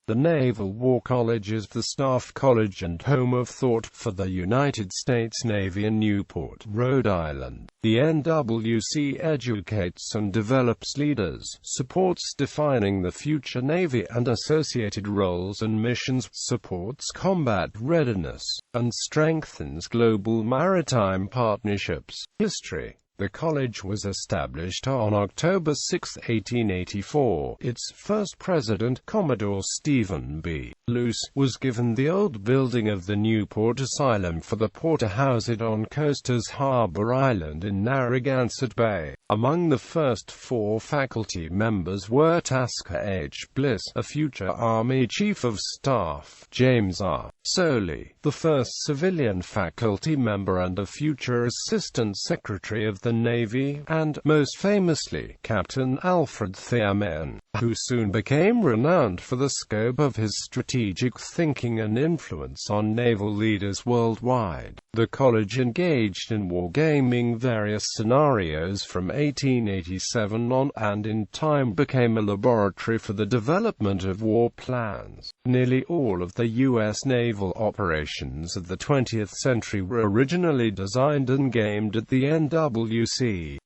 The Naval War College is the staff college and home of thought for the United States Navy in Newport, Rhode Island. The NWC educates and develops leaders, supports defining the future Navy and associated roles and missions, supports combat readiness, and strengthens global maritime partnerships. History. The college was established on October 6, 1884. Its first president, Commodore Stephen B. Luce, was given the old building of the Newport Asylum for the poor to house it on Coaster's Harbor Island in Narragansett Bay. Among the first 4 faculty members were Tasker H. Bliss, a future Army Chief of Staff, James R. Soley, the first civilian faculty member and a future Assistant Secretary of the Navy, and, most famously, Captain Alfred Thierman, who soon became renowned for the scope of his strategic thinking and influence on naval leaders worldwide. The college engaged in wargaming various scenarios from 1887 on, and in time became a laboratory for the development of war plans. Nearly all of the U.S. naval operations of the 20th century were originally designed and gamed at the NWC.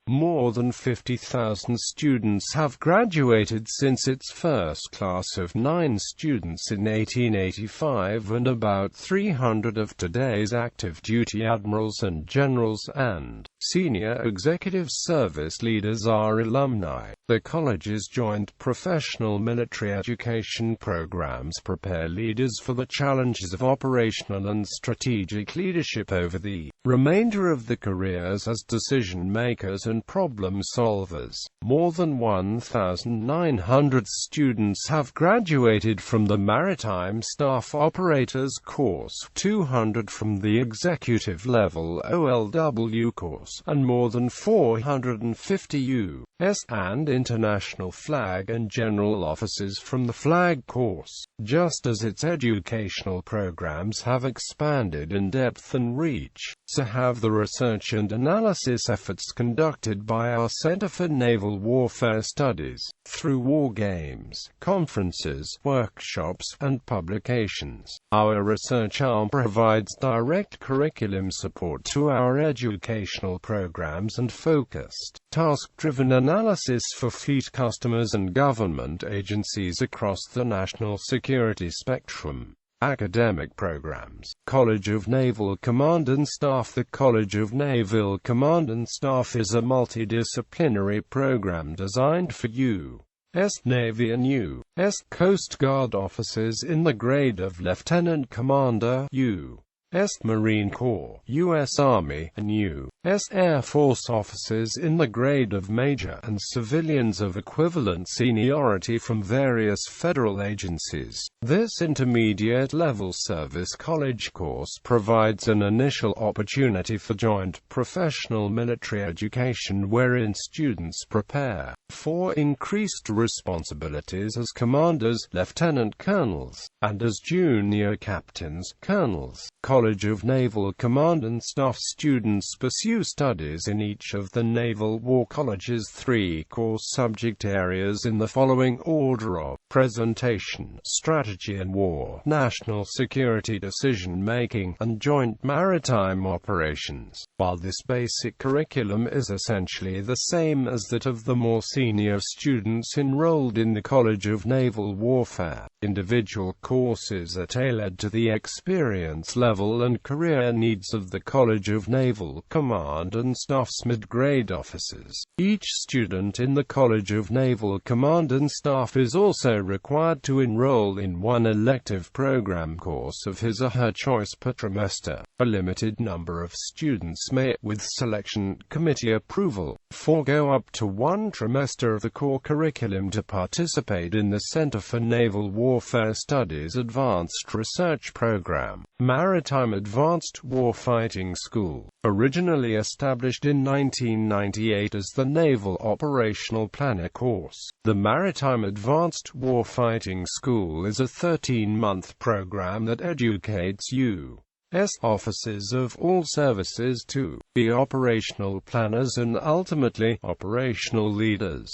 More than 50,000 students have graduated since its first class of 9 students in 1885, and about 300 of today's active duty admirals and generals and senior executive service leaders are alumni. The college's joint professional military education programs prepare leaders for the challenges of operational and strategic leadership over the remainder of their careers as decision-makers and problem solvers. More than 1,900 students have graduated from the Maritime Staff Operators course, 200 from the Executive Level OLW course, and more than 450 U.S. and International Flag and General Officers from the Flag course. Just as its educational programs have expanded in depth and reach, so have the research and analysis efforts conducted by our Center for Naval Warfare Studies, through war games, conferences, workshops, and publications. Our research arm provides direct curriculum support to our educational programs and focused, task-driven analysis for fleet customers and government agencies across the national security spectrum. Academic programs. College of Naval Command and Staff. The College of Naval Command and Staff is a multidisciplinary program designed for U.S. Navy and U.S. Coast Guard officers in the grade of Lieutenant Commander, U.S. Marine Corps, U.S. Army, and U.S. Air Force officers in the grade of Major, and civilians of equivalent seniority from various federal agencies. This intermediate-level service college course provides an initial opportunity for joint professional military education wherein students prepare for increased responsibilities as commanders, lieutenant colonels, and as junior captains, colonels. College of Naval Command and Staff students pursue studies in each of the Naval War College's 3 core subject areas in the following order of presentation: strategy and war, national security decision-making, and joint maritime operations. While this basic curriculum is essentially the same as that of the more senior students enrolled in the College of Naval Warfare, individual courses are tailored to the experience level and career needs of the College of Naval Command and Staff's mid-grade officers. Each student in the College of Naval Command and Staff is also required to enroll in one elective program course of his or her choice per trimester. A limited number of students may, with selection committee approval, forego up to 1 trimester of the core curriculum to participate in the Center for Naval Warfare Studies Advanced Research Program. Maritime Advanced Warfighting School. Originally established in 1998 as the Naval Operational Planner course, the Maritime Advanced Warfighting School is a 13-month program that educates U.S. officers of all services to be operational planners and ultimately operational leaders.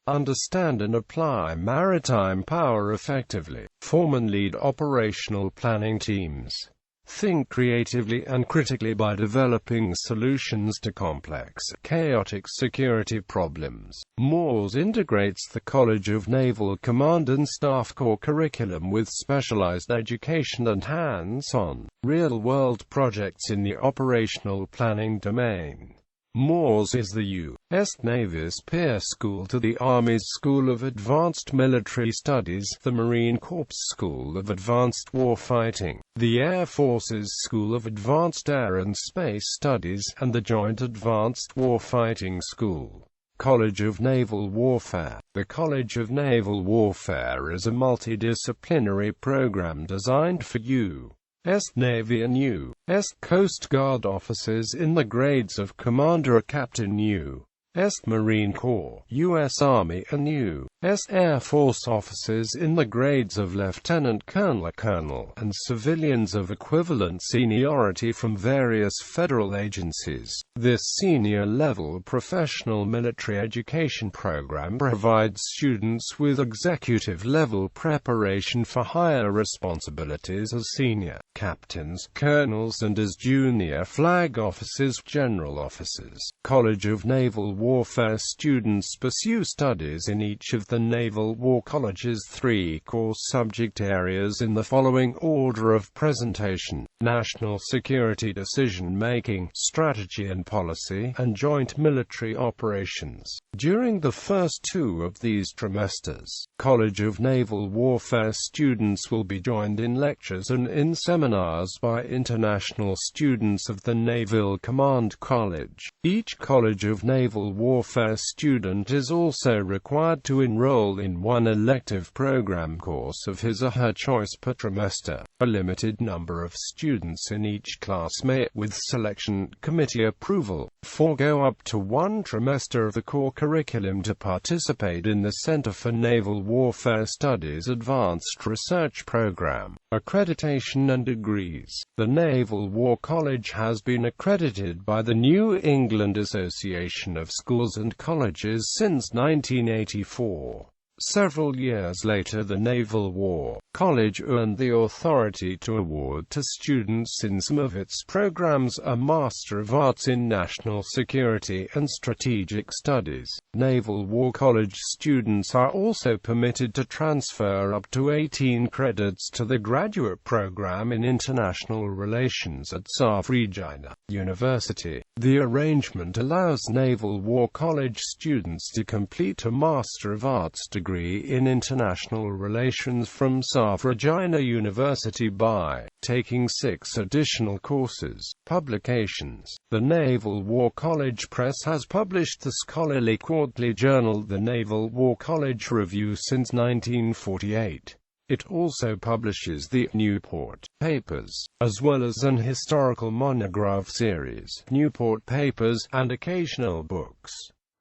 understand and apply maritime power effectively, form and lead operational planning teams, think creatively and critically by developing solutions to complex, chaotic security problems. Moores integrates the College of Naval Command and Staff core curriculum with specialized education and hands-on, real-world projects in the operational planning domain. Moores is the U.S. Navy's peer school to the Army's School of Advanced Military Studies, the Marine Corps School of Advanced Warfighting, the Air Force's School of Advanced Air and Space Studies, and the Joint Advanced Warfighting School. College of Naval Warfare. The College of Naval Warfare is a multidisciplinary program designed for U.S. Navy and U.S. Coast Guard officers in the grades of Commander or Captain, U.S. Marine Corps, U.S. Army and U.S. Air Force officers in the grades of Lieutenant Colonel or Colonel, and civilians of equivalent seniority from various federal agencies. This senior-level professional military education program provides students with executive-level preparation for higher responsibilities as senior captains, colonels, and as junior flag officers, general officers. College of Naval Warfare students pursue studies in each of the Naval War College's 3 core subject areas in the following order of presentation: national security, decision-making, strategy and policy, and joint military operations. During the first 2 of these trimesters, College of Naval Warfare students will be joined in lectures and in seminars by international students of the Naval Command College. Each College of Naval Warfare student is also required to enroll in 1 elective program course of his or her choice per trimester. A limited number of students in each class may, with selection committee approval, forego up to 1 trimester of the core curriculum to participate in the Center for Naval Warfare Studies Advanced Research Program. Accreditation and degrees. The Naval War College has been accredited by the New England Association of Schools and Colleges since 1984. Several years later, the Naval War College earned the authority to award to students in some of its programs a Master of Arts in National Security and Strategic Studies. Naval War College students are also permitted to transfer up to 18 credits to the graduate program in International Relations at South Regina University. The arrangement allows Naval War College students to complete a Master of Arts degree in International Relations from South Regina University by taking 6 additional courses. Publications. The Naval War College Press has published the scholarly quarterly journal The Naval War College Review since 1948. It also publishes the Newport Papers, as well as an historical monograph series, Newport Papers, and occasional books.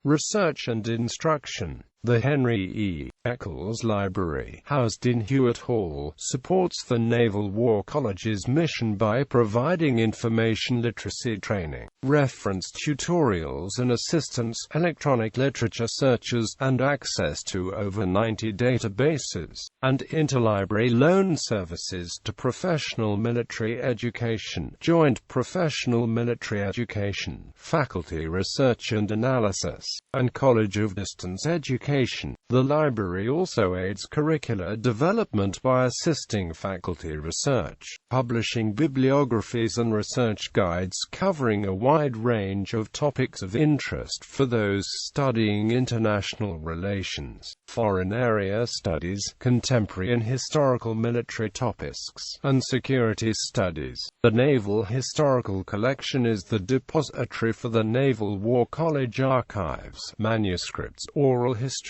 Research and instruction. The Henry E. Eccles Library, housed in Hewitt Hall, supports the Naval War College's mission by providing information literacy training, reference tutorials and assistance, electronic literature searches, and access to over 90 databases, and interlibrary loan services to professional military education, joint professional military education, faculty research and analysis, and College of Distance Education. The library also aids curricular development by assisting faculty research, publishing bibliographies and research guides covering a wide range of topics of interest for those studying international relations, foreign area studies, contemporary and historical military topics, and security studies. The Naval Historical Collection is the depository for the Naval War College archives, manuscripts, oral histories,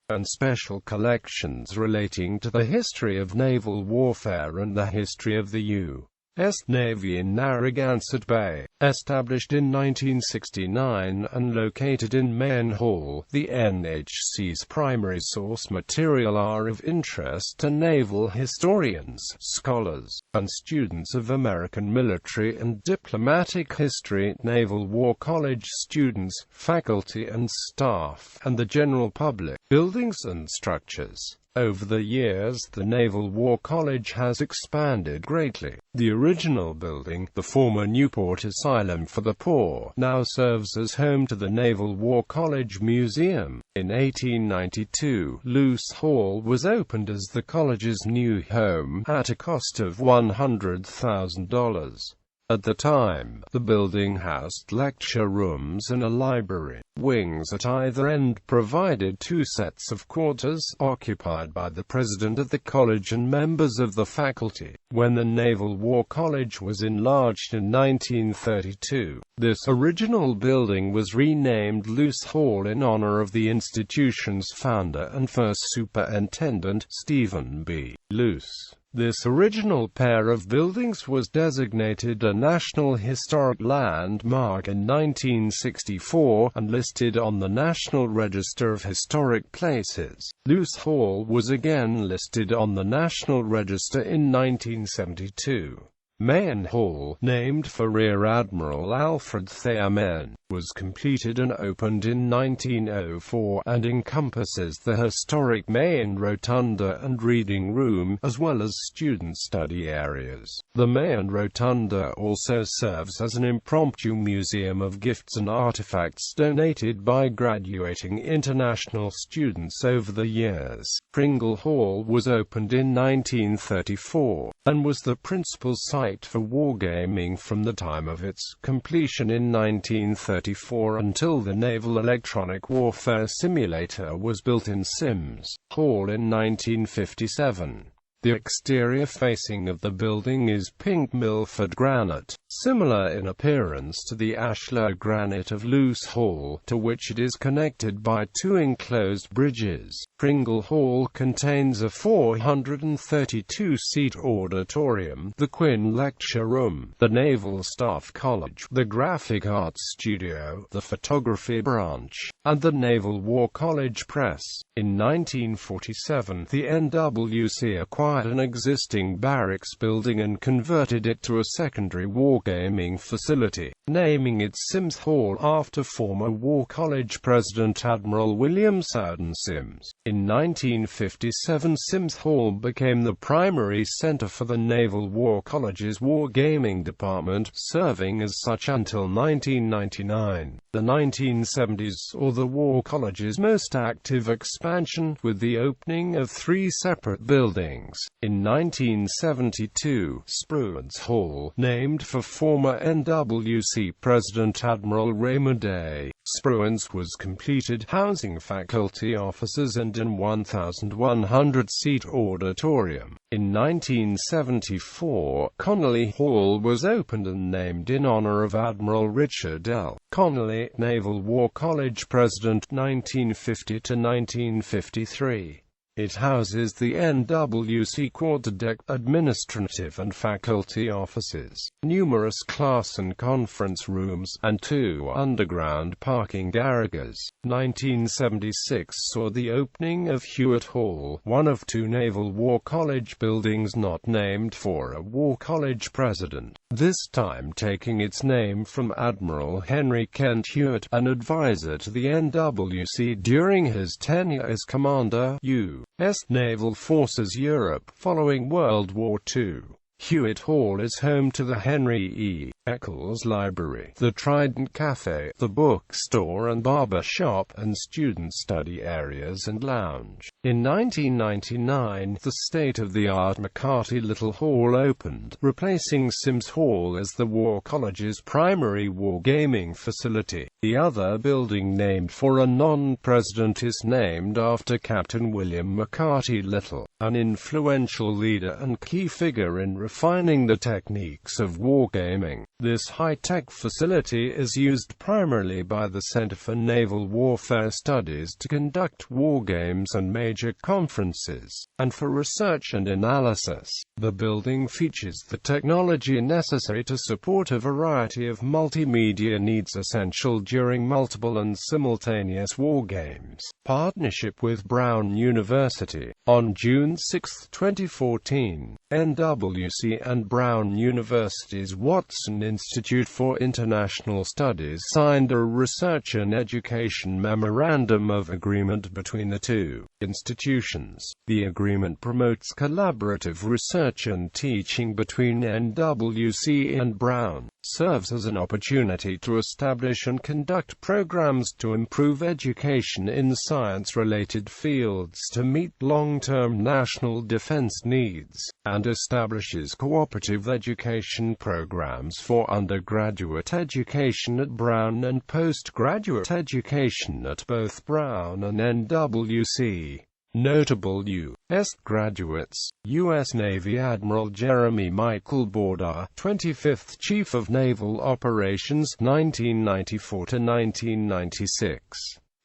and special collections relating to the history of naval warfare and the history of the U.S. Navy in Narragansett Bay. Established in 1969 and located in Main Hall, the NHC's primary source material are of interest to naval historians, scholars, and students of American military and diplomatic history, Naval War College students, faculty and staff, and the general public. Buildings and structures. Over the years, the Naval War College has expanded greatly. The original building, the former Newport Asylum for the Poor, now serves as home to the Naval War College Museum. In 1892, Luce Hall was opened as the college's new home, at a cost of $100,000. At the time, the building housed lecture rooms and a library. Wings at either end provided two sets of quarters, occupied by the president of the college and members of the faculty. When the Naval War College was enlarged in 1932, this original building was renamed Luce Hall in honor of the institution's founder and first superintendent, Stephen B. Luce. This original pair of buildings was designated a National Historic Landmark in 1964, and listed on the National Register of Historic Places. Luce Hall was again listed on the National Register in 1972. Main Hall, named for Rear Admiral Alfred Thayer Main, was completed and opened in 1904, and encompasses the historic Main Rotunda and Reading Room, as well as student study areas. The Main Rotunda also serves as an impromptu museum of gifts and artifacts donated by graduating international students over the years. Pringle Hall was opened in 1934, and was the principal site for wargaming from the time of its completion in 1934 until the Naval Electronic Warfare Simulator was built in Sims Hall in 1957. The exterior facing of the building is pink Milford granite, similar in appearance to the ashlar granite of Luce Hall, to which it is connected by two enclosed bridges. Pringle Hall contains a 432-seat auditorium, the Quinn Lecture Room, the Naval Staff College, the Graphic Arts Studio, the Photography Branch, and the Naval War College Press. In 1947, the NWC acquired an existing barracks building and converted it to a secondary wargaming facility, naming it Sims Hall after former War College President Admiral William Sowden Sims. In 1957, Sims Hall became the primary center for the Naval War College's wargaming department, serving as such until 1999. The 1970s saw the War College's most active expansion, with the opening of 3 separate buildings. In 1972, Spruance Hall, named for former NWC President Admiral Raymond A. Spruance, was completed, housing faculty officers and an 1,100-seat auditorium. In 1974, Connolly Hall was opened and named in honor of Admiral Richard L. Connolly, Naval War College President 1950 to 1953. It houses the NWC quarterdeck, administrative and faculty offices, numerous class and conference rooms, and 2 underground parking garages. 1976 saw the opening of Hewitt Hall, one of 2 Naval War College buildings not named for a War College president, this time taking its name from Admiral Henry Kent Hewitt, an advisor to the NWC during his tenure as Commander U.S. Naval Forces Europe following World War II. Hewitt Hall is home to the Henry E. Eccles Library, the Trident Cafe, the bookstore and barber shop, and student study areas and lounge. In 1999, the state-of-the-art McCarty Little Hall opened, replacing Sims Hall as the War College's primary wargaming facility. The other building, named for a non-president, is named after Captain William McCarty Little, an influential leader and key figure in refining the techniques of wargaming. This high-tech facility is used primarily by the Center for Naval Warfare Studies to conduct wargames and major conferences, and for research and analysis. The building features the technology necessary to support a variety of multimedia needs essential during multiple and simultaneous wargames. Partnership with Brown University. On June 6, 2014, NWC and Brown University's Watson Institute for International Studies signed a Research and Education Memorandum of Agreement between the two institutions. The agreement promotes collaborative research and teaching between NWC and Brown, serves as an opportunity to establish and conduct programs to improve education in science-related fields to meet long-term national defense needs, and establishes cooperative education programs for undergraduate education at Brown and postgraduate education at both Brown and NWC. Notable U.S. graduates: U.S. Navy Admiral Jeremy Michael Borda, 25th Chief of Naval Operations, 1994–1996.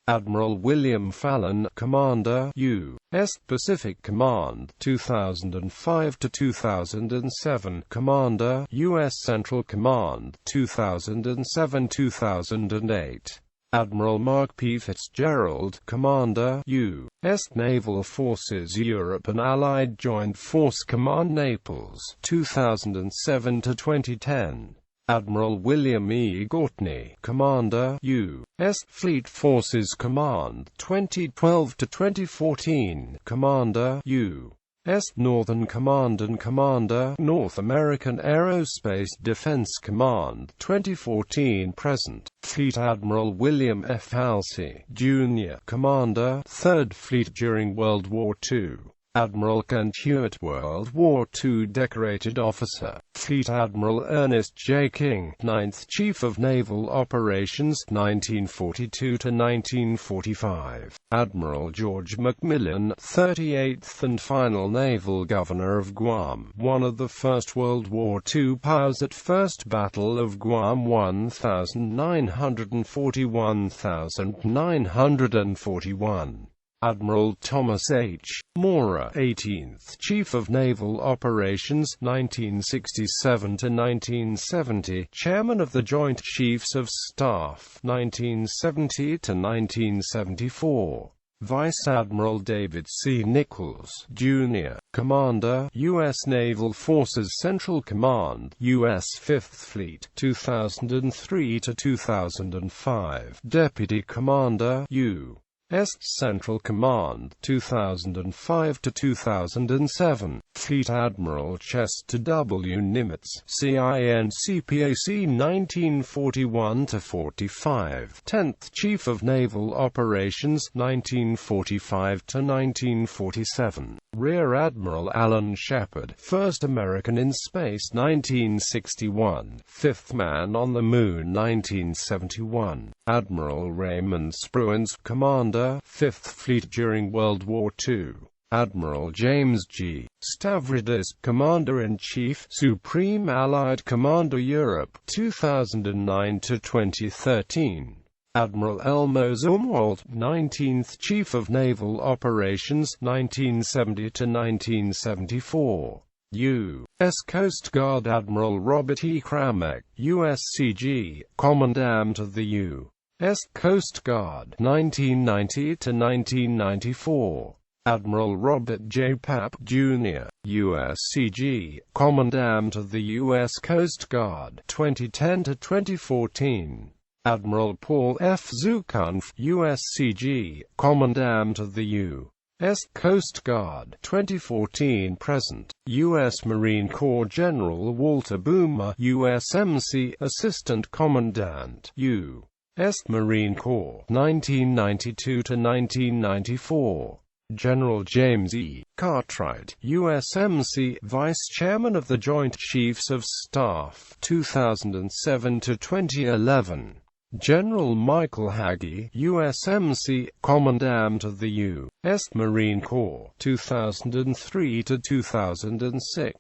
Admiral William Fallon, Commander, U.S. Pacific Command, 2005–2007. Commander, U.S. Central Command, 2007–2008. Admiral Mark P. Fitzgerald, Commander, U.S. Naval Forces Europe and Allied Joint Force Command, Naples, 2007–2010. Admiral William E. Gortney, Commander, U.S. Fleet Forces Command, 2012–2014. Commander, U.S. Northern Command and Commander, North American Aerospace Defense Command, 2014–present. Fleet Admiral William F. Halsey, Jr., Commander, 3rd Fleet during World War II. Admiral Kent Hewitt, World War II Decorated Officer. Fleet Admiral Ernest J. King, 9th Chief of Naval Operations, 1942–1945. Admiral George McMillan, 38th and final Naval Governor of Guam, one of the first World War II powers at First Battle of Guam, 1940–1941. Admiral Thomas H. Maurer, 18th Chief of Naval Operations, 1967–1970, Chairman of the Joint Chiefs of Staff, 1970–1974. Vice Admiral David C. Nichols, Jr., Commander, U.S. Naval Forces Central Command, U.S. 5th Fleet, 2003–2005. Deputy Commander, U.S. Central Command, 2005–2007. Fleet Admiral Chester W. Nimitz, CINCPAC, 1941–45. 10th Chief of Naval Operations, 1945–1947. Rear Admiral Alan Shepard, 1st American in Space, 1961. 5th Man on the Moon, 1971. Admiral Raymond Spruance, Commander, 5th Fleet during World War II. Admiral James G. Stavridis, Commander-in-Chief, Supreme Allied Commander Europe, 2009–2013. Admiral Elmo Zumwalt, 19th Chief of Naval Operations, 1970–1974. U.S. Coast Guard Admiral Robert E. Kramek, USCG, Commandant of the U.S. Coast Guard, 1990–1994. Admiral Robert J. Papp, Jr., USCG, Commandant of the U.S. Coast Guard, 2010–2014. Admiral Paul F. Zukunft, USCG, Commandant of the U.S. Coast Guard, 2014–present. U.S. Marine Corps General Walter Boomer, USMC, Assistant Commandant, U.S. Marine Corps, 1992–1994. General James E. Cartwright, USMC, Vice Chairman of the Joint Chiefs of Staff, 2007–2011. General Michael Hagee, USMC, Commandant of the U.S. Marine Corps, 2003–2006.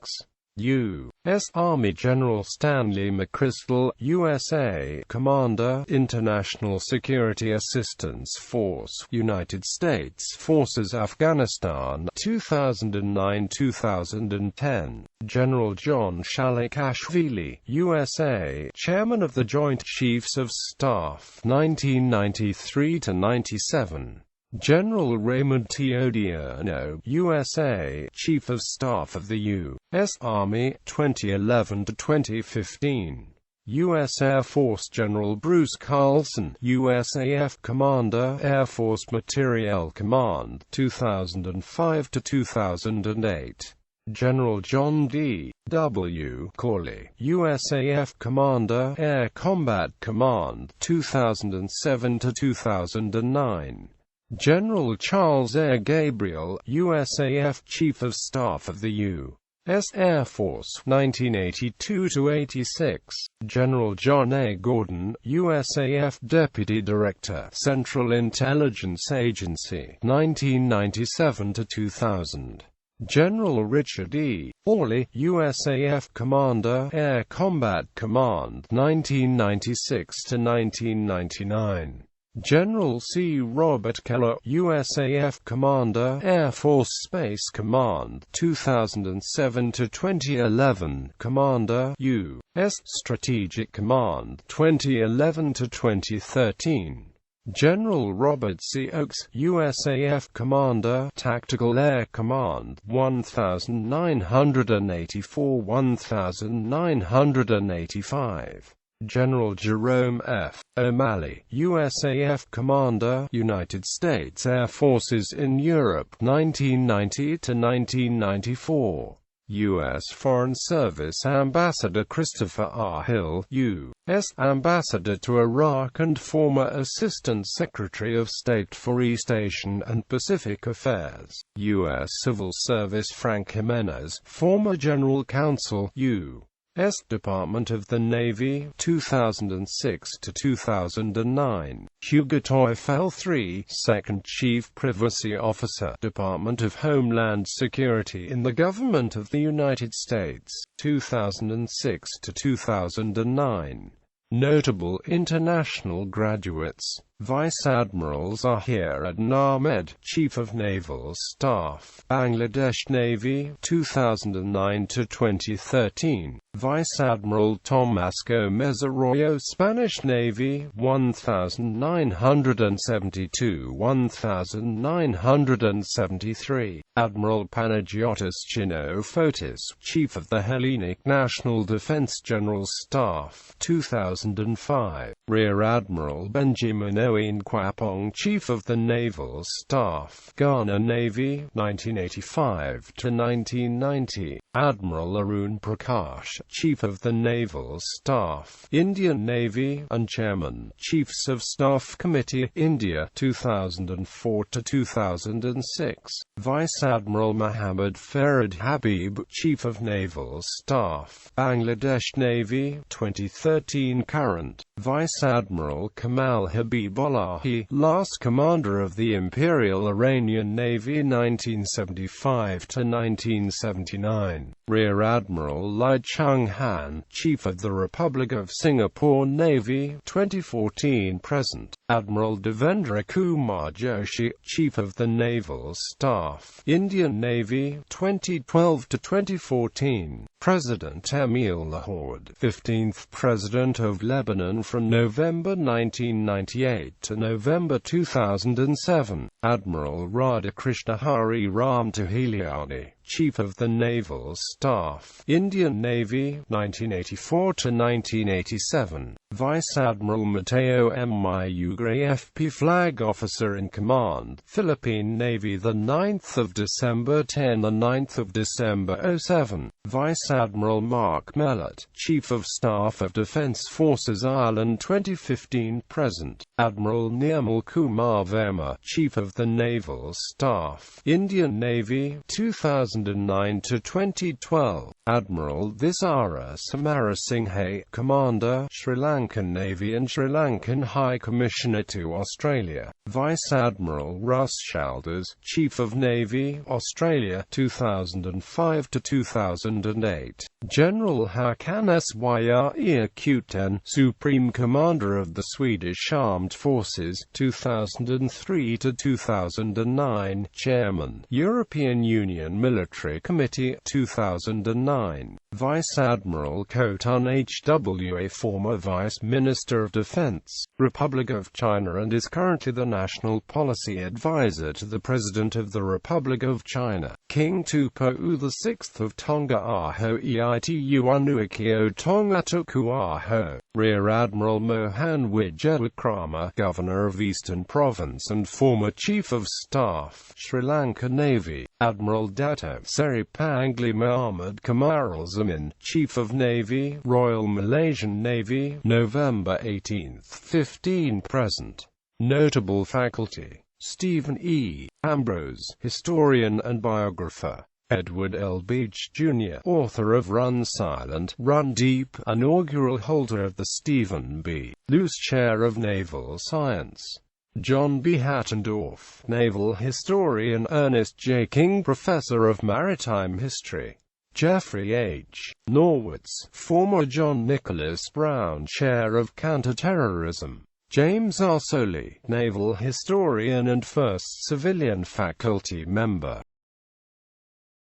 U.S. Army General Stanley McChrystal, USA, Commander, International Security Assistance Force, United States Forces Afghanistan, 2009-2010. General John Shalikashvili, USA, Chairman of the Joint Chiefs of Staff, 1993-97. General Raymond T. Odierno, USA, Chief of Staff of the U.S. Army, 2011-2015. U.S. Air Force General Bruce Carlson, USAF Commander, Air Force Materiel Command, 2005-2008. General John D. W. Corley, USAF Commander, Air Combat Command, 2007-2009. General Charles A. Gabriel, USAF Chief of Staff of the U.S. Air Force, 1982-86. General John A. Gordon, USAF Deputy Director, Central Intelligence Agency, 1997-2000. General Richard E. Orley, USAF Commander, Air Combat Command, 1996-1999. General C. Robert Keller, USAF Commander, Air Force Space Command, 2007-2011, Commander, U.S. Strategic Command, 2011-2013. General Robert C. Oakes, USAF Commander, Tactical Air Command, 1984-1985. General Jerome F. O'Malley, USAF Commander, United States Air Forces in Europe, 1990-1994. U.S. Foreign Service Ambassador Christopher R. Hill, U.S. Ambassador to Iraq and former Assistant Secretary of State for East Asian and Pacific Affairs. U.S. Civil Service Frank Jimenez, former General Counsel, U.S. Department of the Navy, 2006-2009. Hugo Teufel III, Second Chief Privacy Officer, Department of Homeland Security in the Government of the United States, 2006-2009. Notable international graduates: Vice Admiral Zahir Adnan Ahmed, Chief of Naval Staff, Bangladesh Navy, 2009-2013. Vice Admiral Tomás Gómez Arroyo, Spanish Navy, 1972-1973. Admiral Panagiotis Chinofotis, Chief of the Hellenic National Defense General Staff, 2005. Rear Admiral Benjamin Owen Kwapong, Chief of the Naval Staff, Ghana Navy, 1985-1990. Admiral Arun Prakash, Chief of the Naval Staff, Indian Navy, and Chairman, Chiefs of Staff Committee, India, 2004-2006. Vice Admiral Muhammad Farad Habib, Chief of Naval Staff, Bangladesh Navy, 2013. Current Vice Admiral Kamal Habibullahi, last Commander of the Imperial Iranian Navy, 1975-1979. Rear Admiral Lai Chung-han, Chief of the Republic of Singapore Navy, 2014-present. Admiral Devendra Kumar Joshi, Chief of the Naval Staff, Indian Navy, 2012-2014. President Emil Lahore, 15th President of Lebanon from November 1998 to November 2007. Admiral Radhakrishna Hari Ram Tahiliani, Chief of the Naval Staff, Indian Navy, 1984-1987. Vice Admiral Mateo M. Mayugre, FP Flag Officer in Command, Philippine Navy, 9th of December 10, 9th of December 07. Vice Admiral Mark Mellott, Chief of Staff of Defense Forces Ireland, 2015-present. Admiral Nirmal Kumar Verma, Chief of the Naval Staff, Indian Navy, 2009-2012. Admiral Visara Samarasinghe, Commander, Sri Lankan Navy and Sri Lankan High Commissioner to Australia. Vice Admiral Russ Shalders, Chief of Navy, Australia, 2005-2009. 2008. General Håkan Syr, Supreme Commander of the Swedish Armed Forces, 2003 to 2009. Chairman, European Union Military Committee, 2009. Vice Admiral Khotun Hwa, former Vice Minister of Defense, Republic of China, and is currently the National Policy Advisor to the President of the Republic of China. King Tupou VI of Tonga Aho Eitu Anuakio Tonga Tuku Aho. Rear Admiral Mohan Wijewakrama, Governor of Eastern Province and former Chief of Staff, Sri Lanka Navy. Admiral Dato Seri Pangli Muhammad Kamarul Zaman, Chief of Navy, Royal Malaysian Navy, November 18, 15 present. Notable faculty: Stephen E. Ambrose, historian and biographer. Edward L. Beach, Jr., author of Run Silent, Run Deep, inaugural holder of the Stephen B. Luce Chair of Naval Science. John B. Hattendorf, naval historian. Ernest J. King, professor of maritime history. Jeffrey H. Norwitz, former John Nicholas Brown Chair of Counterterrorism. James R. Soley, naval historian and first civilian faculty member.